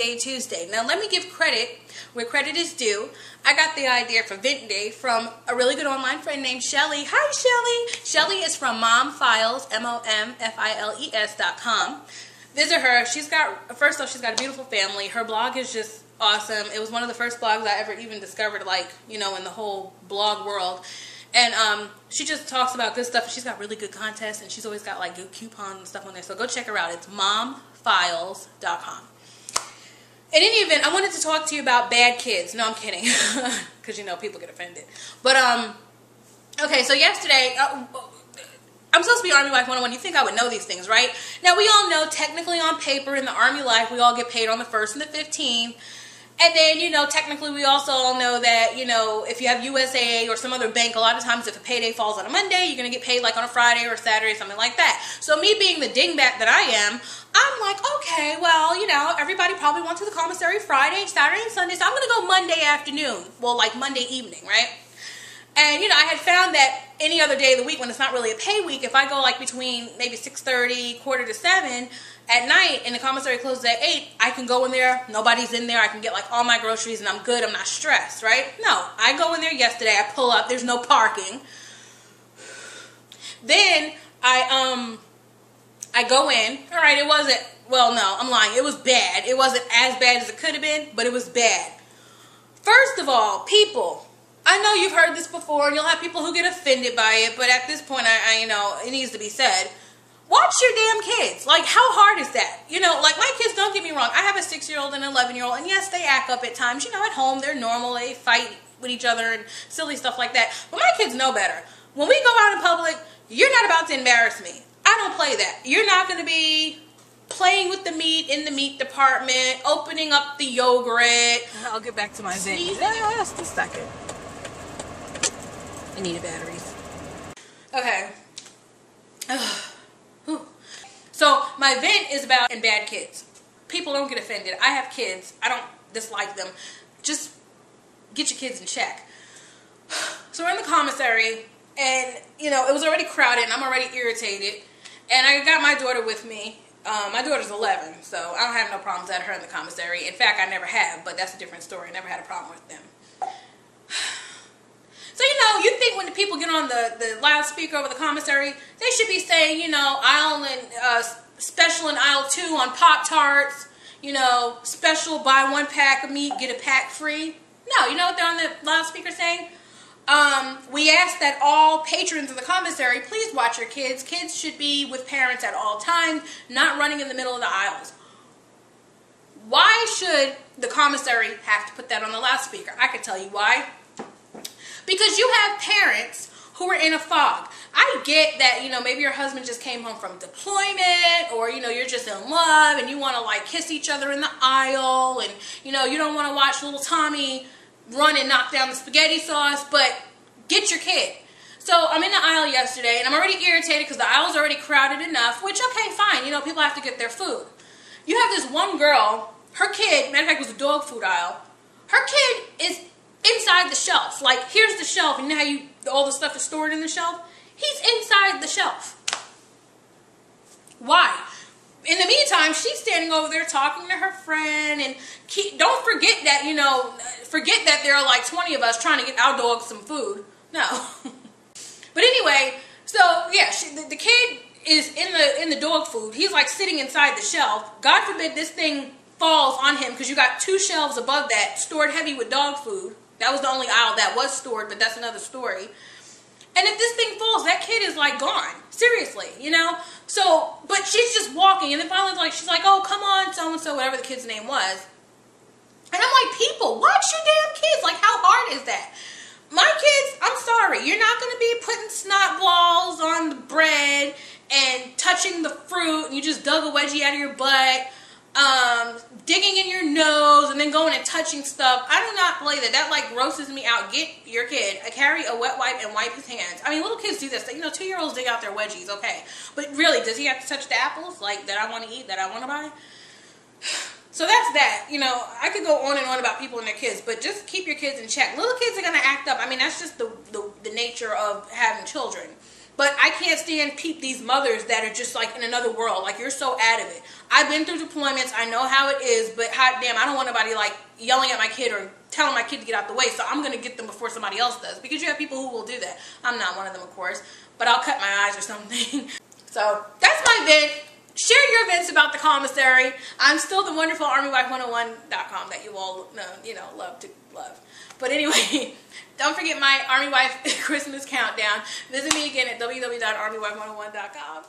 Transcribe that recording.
Day Tuesday. Now let me give credit where credit is due. I got the idea for Vent Day from a really good online friend named Shelly. Hi Shelly! Shelly is from MomFiles, MOMFILES.com. Visit her. First off, she's got a beautiful family. Her blog is just awesome. It was one of the first blogs I ever even discovered, like, in the whole blog world. And she just talks about good stuff. She's got really good contests, and she's always got like good coupons and stuff on there. So go check her out. It's momfiles.com. In any event, I wanted to talk to you about bad kids. No, I'm kidding, because people get offended. But okay. So yesterday, I'm supposed to be Army Wife 101. You think I would know these things, right? Now we all know technically on paper in the Army life, we all get paid on the 1st and the 15th. And then, technically we also all know that, if you have USAA or some other bank, a lot of times if a payday falls on a Monday, you're going to get paid like on a Friday or a Saturday, something like that. So me being the dingbat that I am, I'm like, okay, well, everybody probably went to the commissary Friday, Saturday, and Sunday, so I'm going to go Monday afternoon. Well, like Monday evening, right? And, I had found that any other day of the week when it's not really a pay week, if I go like between maybe 6:30, quarter to 7 at night and the commissary closes at 8, I can go in there, nobody's in there, I can get like all my groceries and I'm good, I'm not stressed, right? No, I go in there yesterday, I pull up, there's no parking. Then I go in, all right, it wasn't, well, no, I'm lying, it was bad. It wasn't as bad as it could have been, but it was bad. First of all, people, I know you've heard this before, and you'll have people who get offended by it, but at this point, it needs to be said. Watch your damn kids. Like, how hard is that? Like my kids, don't get me wrong. I have a 6-year-old and an 11-year-old, and yes, they act up at times. At home, they're normal. They fight with each other and silly stuff like that. But my kids know better. When we go out in public, you're not about to embarrass me. I don't play that. You're not going to be playing with the meat in the meat department, opening up the yogurt. I'll get back to my Vent. Just a second. I need batteries. Okay. So my Vent is about bad kids. People don't get offended. I have kids. I don't dislike them. Just get your kids in check. So we're in the commissary, and it was already crowded, and I'm already irritated. And I got my daughter with me. My daughter's 11, so I don't have no problems at her in the commissary. In fact, I never have, but that's a different story. I never had a problem with them. So, you think when the people get on the loudspeaker over the commissary, they should be saying, aisle and special in aisle 2 on Pop-Tarts, special buy 1 pack of meat, get a pack free. No, you know what they're on the loudspeaker saying? We ask that all patrons of the commissary please watch your kids. Kids should be with parents at all times, not running in the middle of the aisles. Why should the commissary have to put that on the loudspeaker? I could tell you why. Because you have parents who are in a fog. I get that, maybe your husband just came home from deployment, or, you're just in love and you want to like kiss each other in the aisle, and, you don't want to watch little Tommy run and knock down the spaghetti sauce, but get your kid. So I'm in the aisle yesterday and I'm already irritated because the aisle's already crowded enough, which, okay, fine. People have to get their food. You have this one girl, her kid, matter of fact, it was a dog food aisle. Her kid is inside the shelf. Like, here's the shelf, and how all the stuff is stored in the shelf? He's inside the shelf. Why? In the meantime, she's standing over there talking to her friend, and don't forget that, forget that there are like 20 of us trying to get our dog some food. No. But anyway, so yeah, the kid is in the dog food. He's like sitting inside the shelf. God forbid this thing falls on him, because you got 2 shelves above that stored heavy with dog food. That was the only aisle that was stored, but that's another story. And if this thing falls, that kid is like gone. Seriously, So, but she's just walking, and then finally she's like, oh, come on, so-and-so, whatever the kid's name was. And I'm like, people, watch your damn kids. Like, how hard is that? My kids, I'm sorry, you're not going to be putting snot balls on the bread and touching the fruit, and you just dug a wedgie out of your butt. Digging in your nose and then going and touching stuff. I do not play that. That like grosses me out. Get your kid. Carry a wet wipe and wipe his hands. I mean, little kids do this. 2-year-olds dig out their wedgies, okay. But really, does he have to touch the apples like that I want to eat, that I want to buy? So that's that. I could go on and on about people and their kids, but just keep your kids in check. Little kids are going to act up. I mean, that's just the nature of having children. But I can't stand these mothers that are just like in another world. Like, you're so out of it. I've been through deployments. I know how it is. But hot damn, I don't want nobody like yelling at my kid or telling my kid to get out the way. So I'm going to get them before somebody else does. Because you have people who will do that. I'm not one of them, of course. But I'll cut my eyes or something. So that's my vent. Share your vents about the commissary. I'm still the wonderful ArmyWife101.com that you all love to love. But anyway, don't forget my Army Wife Christmas countdown. Visit me again at www.armywife101.com.